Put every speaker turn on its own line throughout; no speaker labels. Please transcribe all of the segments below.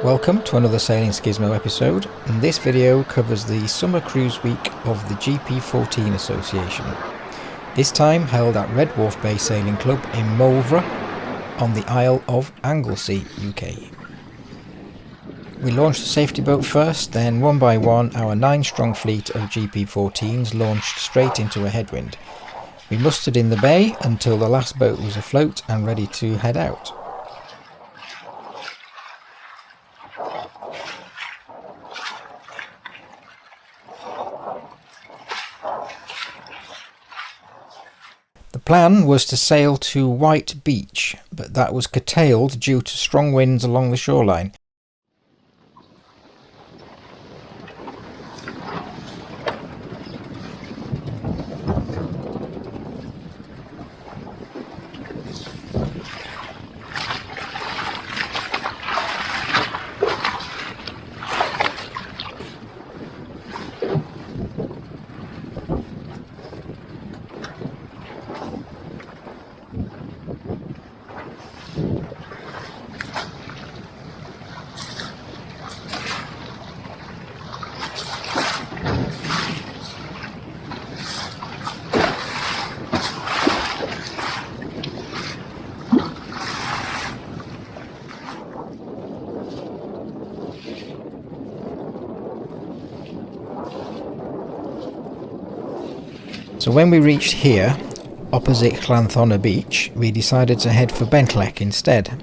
Welcome to another Sailing Skismo episode, and this video covers the summer cruise week of the GP14 Association. This time held at Red Wharf Bay Sailing Club in Moelfre on the Isle of Anglesey, UK. We launched the safety boat first, then one by one our 9-strong fleet of GP14s launched straight into a headwind. We mustered in the bay until the last boat was afloat and ready to head out. The plan was to sail to White Beach, but that was curtailed due to strong winds along the shoreline. So when we reached here, opposite Llanthonna Beach, we decided to head for Clker instead.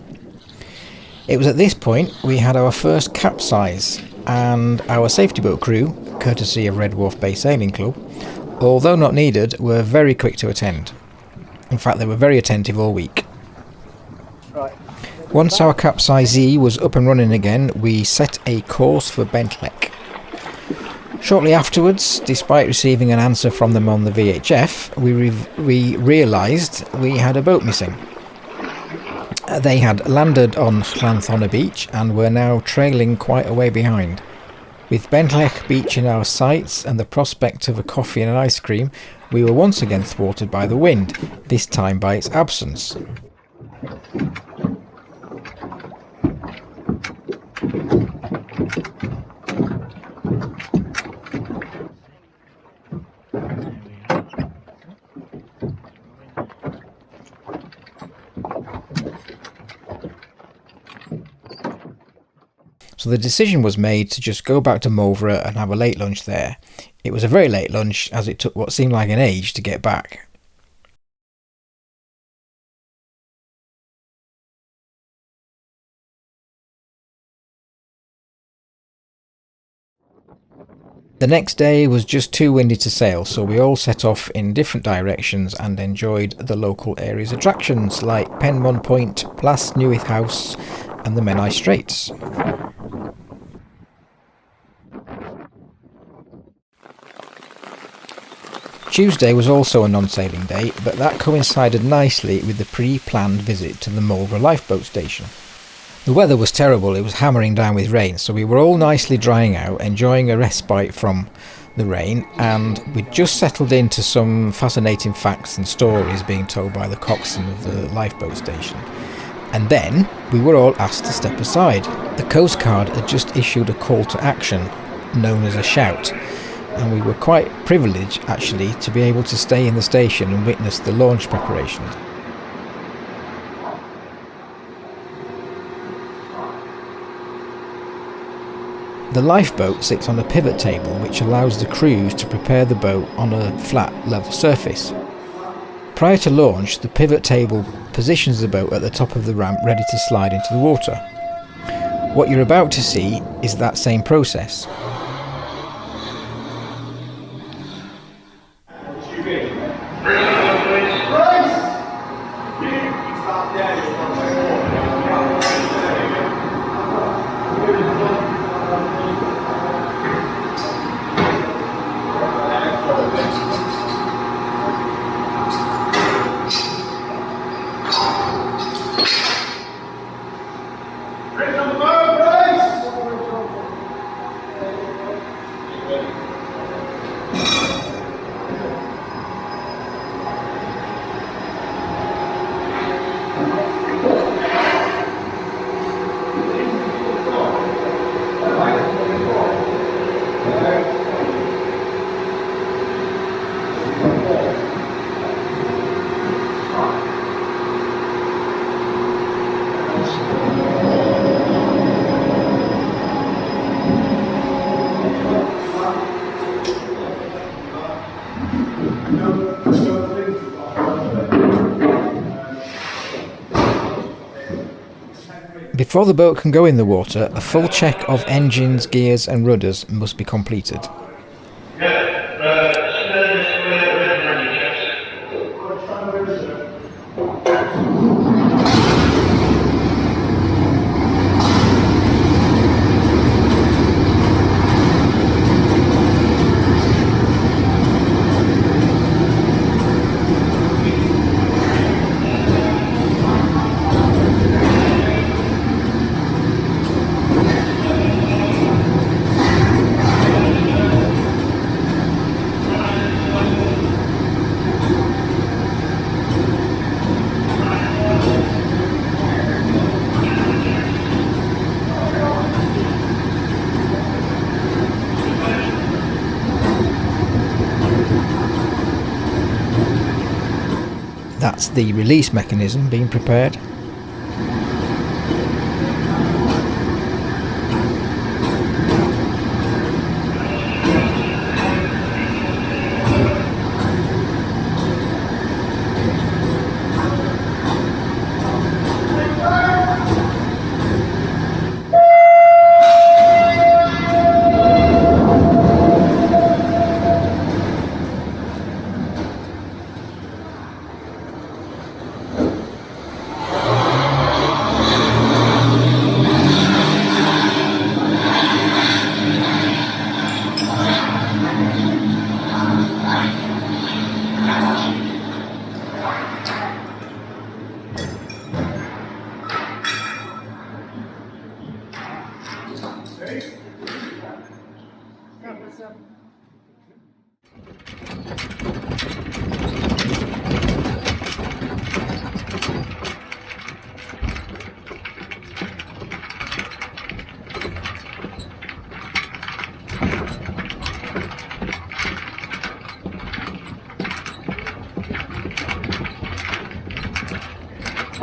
It was at this point we had our first capsize, and our safety boat crew, courtesy of Red Wharf Bay Sailing Club, although not needed, were very quick to attend. In fact, they were very attentive all week. Once our capsizee was up and running again, we set a course for Clker. Shortly afterwards, despite receiving an answer from them on the VHF, we realised we had a boat missing. They had landed on Llanthonna Beach and were now trailing quite a way behind. With Clker Beach in our sights and the prospect of a coffee and an ice cream, we were once again thwarted by the wind, this time by its absence. So the decision was made to just go back to Moelfre and have a late lunch there. It was a very late lunch, as it took what seemed like an age to get back. The next day was just too windy to sail, so we all set off in different directions and enjoyed the local area's attractions like Penmon Point, Plas Newydd House and the Menai Straits. Tuesday was also a non-sailing day, but that coincided nicely with the pre-planned visit to the RNLI Lifeboat station. The weather was terrible, it was hammering down with rain, so we were all nicely drying out, enjoying a respite from the rain, and we'd just settled into some fascinating facts and stories being told by the coxswain of the lifeboat station. And then we were all asked to step aside. The coastguard had just issued a call to action, known as a shout, and we were quite privileged actually to be able to stay in the station and witness the launch preparations. The lifeboat sits on a pivot table which allows the crews to prepare the boat on a flat, level surface. Prior to launch, the pivot table positions the boat at the top of the ramp ready to slide into the water. What you're about to see is that same process. Before the boat can go in the water, a full check of engines, gears and rudders must be completed. That's the release mechanism being prepared.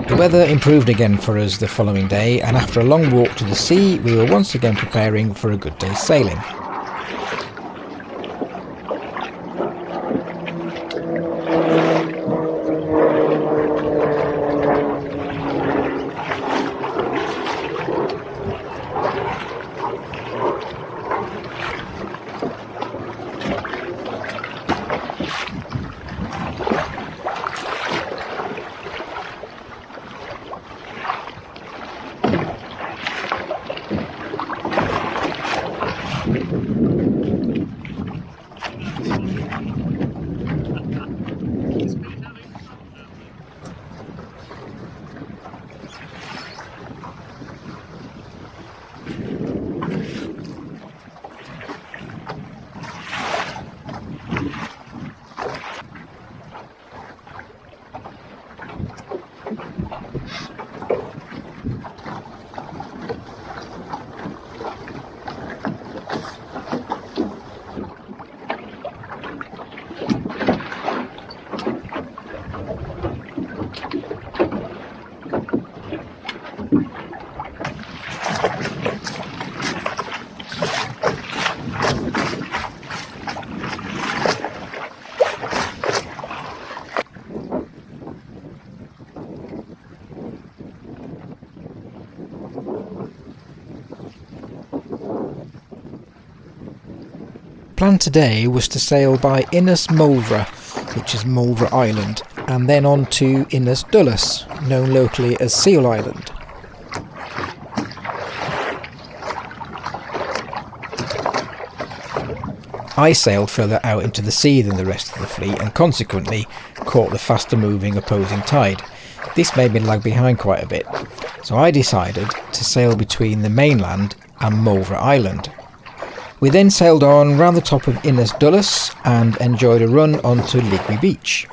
The weather improved again for us the following day, and after a long walk to the sea, we were once again preparing for a good day's sailing. Plan today was to sail by RNLI Moelfre, which is Moelfre Island, and then on to RNLI Dulles, known locally as Seal Island. I sailed further out into the sea than the rest of the fleet and consequently caught the faster moving opposing tide. This made me lag behind quite a bit, so I decided to sail between the mainland and Moelfre Island. We then sailed on round the top of RNLI Dulles and enjoyed a run onto Ligwy Beach.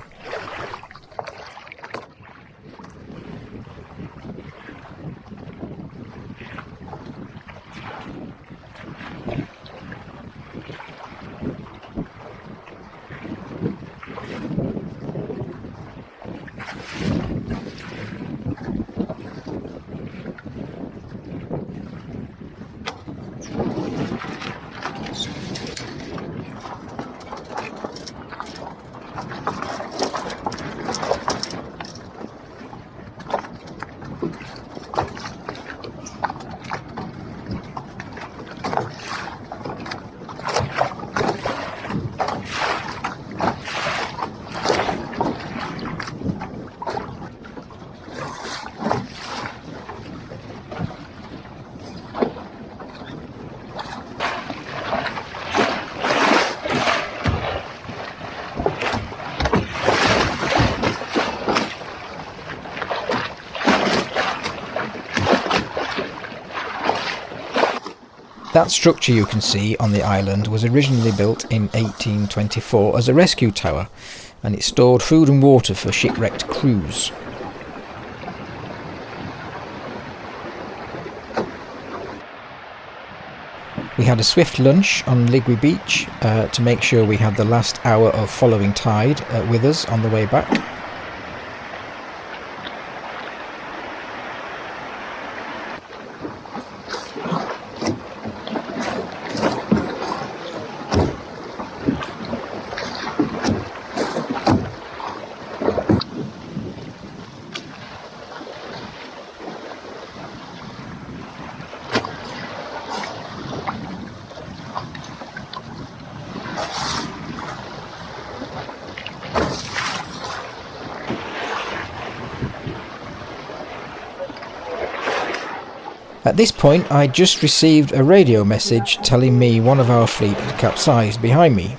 That structure you can see on the island was originally built in 1824 as a rescue tower, and it stored food and water for shipwrecked crews. We had a swift lunch on Ligwy Beach to make sure we had the last hour of following tide with us on the way back. At this point, I just received a radio message telling me one of our fleet had capsized behind me.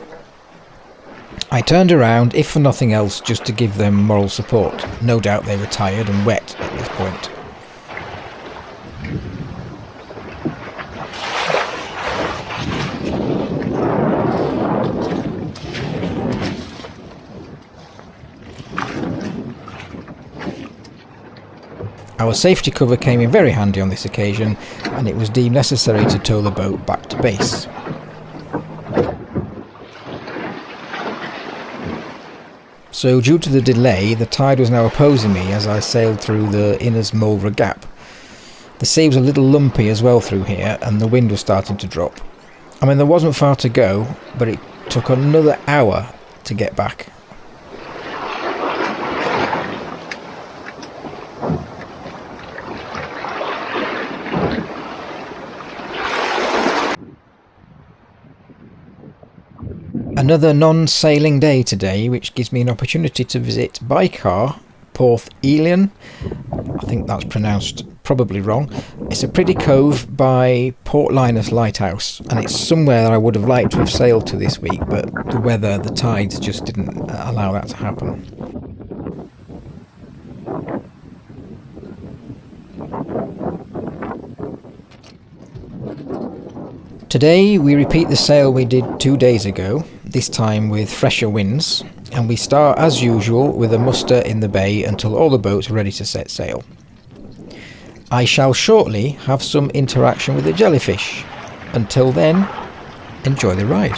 I turned around, if for nothing else, just to give them moral support. No doubt they were tired and wet at this point. Our safety cover came in very handy on this occasion, and it was deemed necessary to tow the boat back to base. So due to the delay, the tide was now opposing me as I sailed through the Innes Moelfre Gap. The sea was a little lumpy as well through here, and the wind was starting to drop. I mean, there wasn't far to go, but it took another hour to get back. Another non-sailing day today, which gives me an opportunity to visit by car Porth Elian. I think that's pronounced probably wrong. It's a pretty cove by Port Linus Lighthouse, and it's somewhere I would have liked to have sailed to this week, but the weather, the tides just didn't allow that to happen. Today we repeat the sail we did 2 days ago, this time with fresher winds, and we start as usual with a muster in the bay until all the boats are ready to set sail. I shall shortly have some interaction with the jellyfish. Until then, enjoy the ride.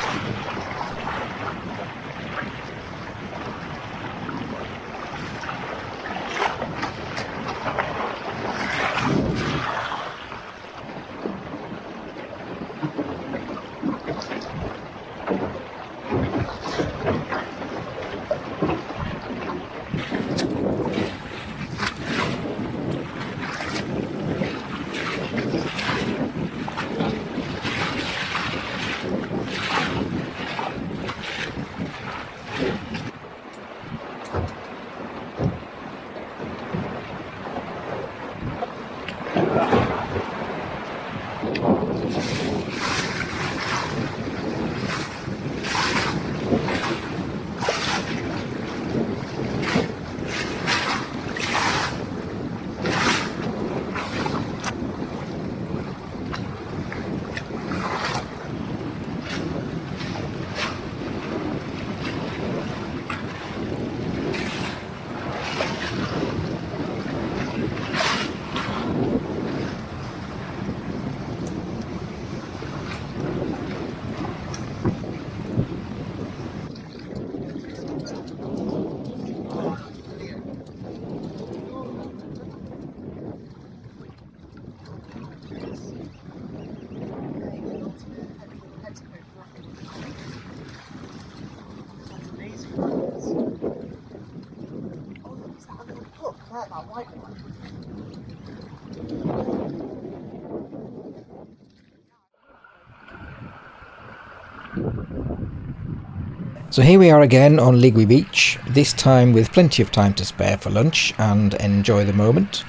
So here we are again on Ligwy Beach, this time with plenty of time to spare for lunch and enjoy the moment.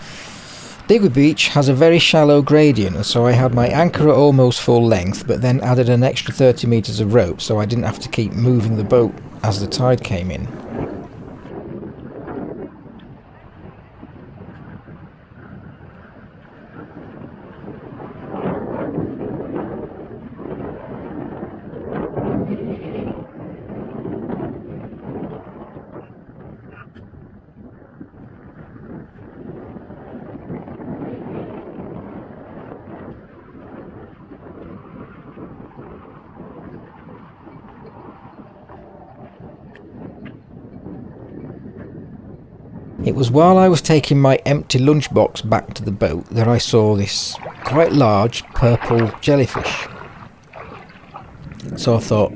Ligwy Beach has a very shallow gradient, so I had my anchor at almost full length, but then added an extra 30 metres of rope so I didn't have to keep moving the boat as the tide came in. It was while I was taking my empty lunchbox back to the boat that I saw this quite large purple jellyfish. So I thought,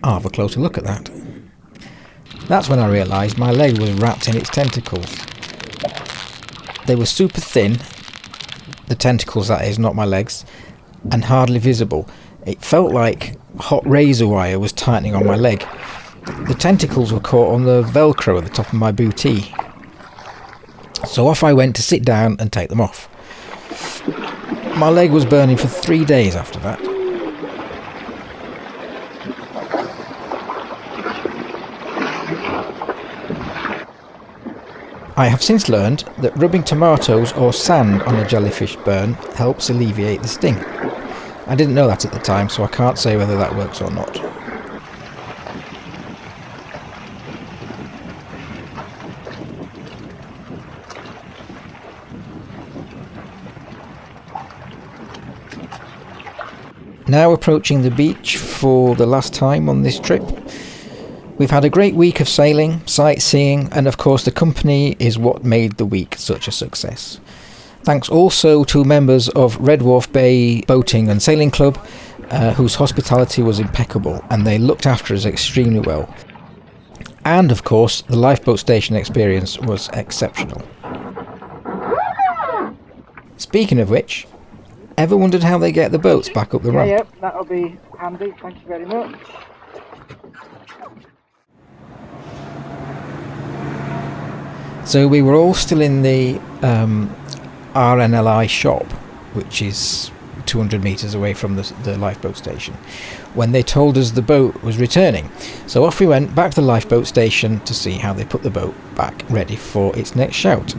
I'll have a closer look at that. That's when I realised my leg was wrapped in its tentacles. They were super thin, the tentacles that is, not my legs, and hardly visible. It felt like hot razor wire was tightening on my leg. The tentacles were caught on the velcro at the top of my bootee. So off I went to sit down and take them off. My leg was burning for 3 days after that. I have since learned that rubbing tomatoes or sand on a jellyfish burn helps alleviate the sting. I didn't know that at the time, so I can't say whether that works or not. Now approaching the beach for the last time on this trip. We've had a great week of sailing, sightseeing, and of course the company is what made the week such a success. Thanks also to members of Red Wharf Bay Boating and Sailing Club, whose hospitality was impeccable and they looked after us extremely well. And of course the lifeboat station experience was exceptional. Speaking of which, ever wondered how they get the boats back up the ramp?
Yep, that'll be handy, thank you very much.
So we were all still in the RNLI shop, which is 200 metres away from the lifeboat station, when they told us the boat was returning. So off we went back to the lifeboat station to see how they put the boat back ready for its next shout.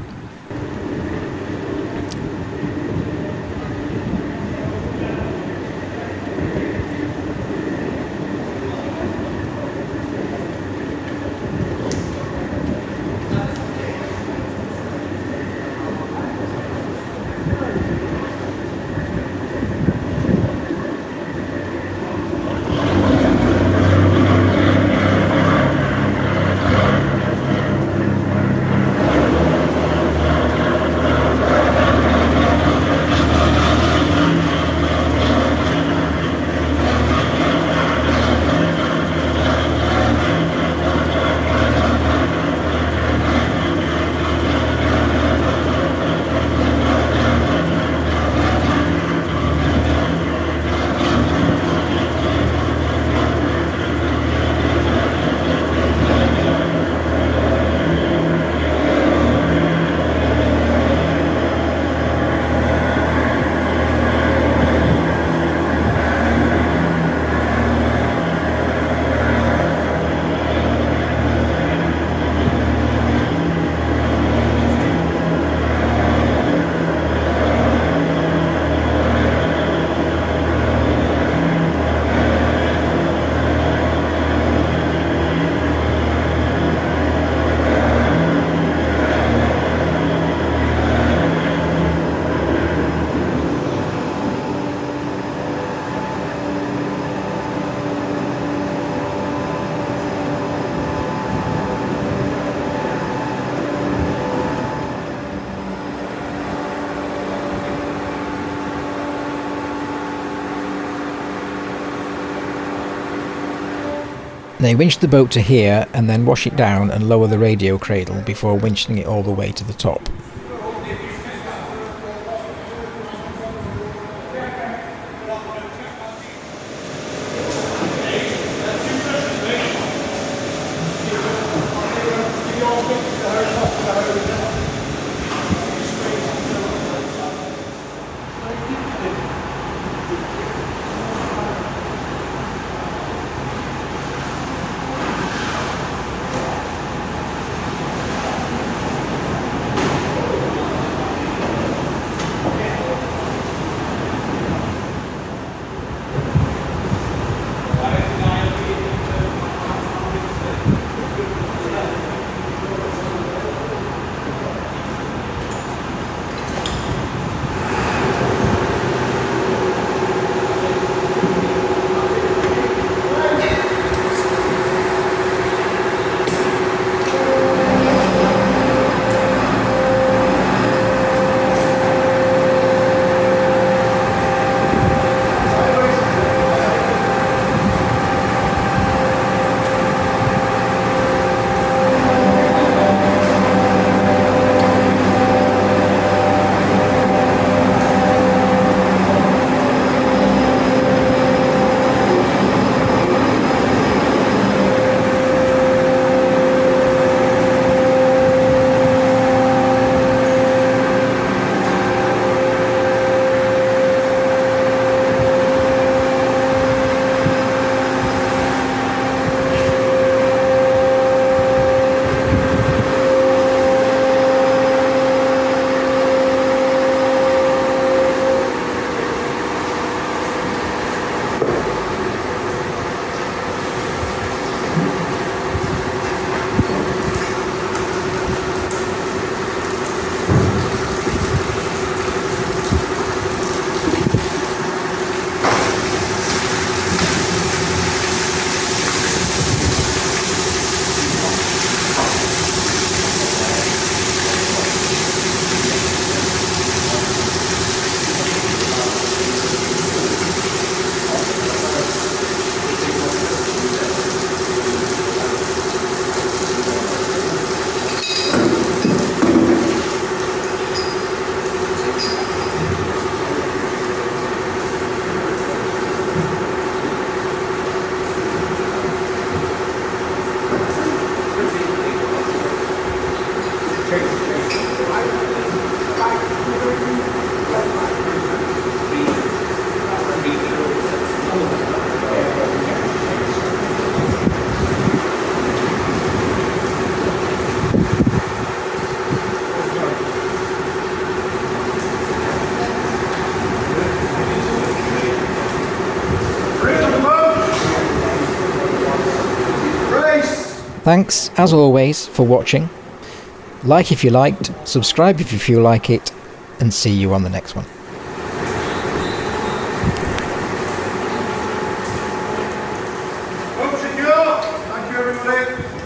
They winched the boat to here and then wash it down and lower the radio cradle before winching it all the way to the top. Thanks, as always, for watching. Like if you liked, subscribe if you feel like it, and see you on the next one.
Thank you, everybody.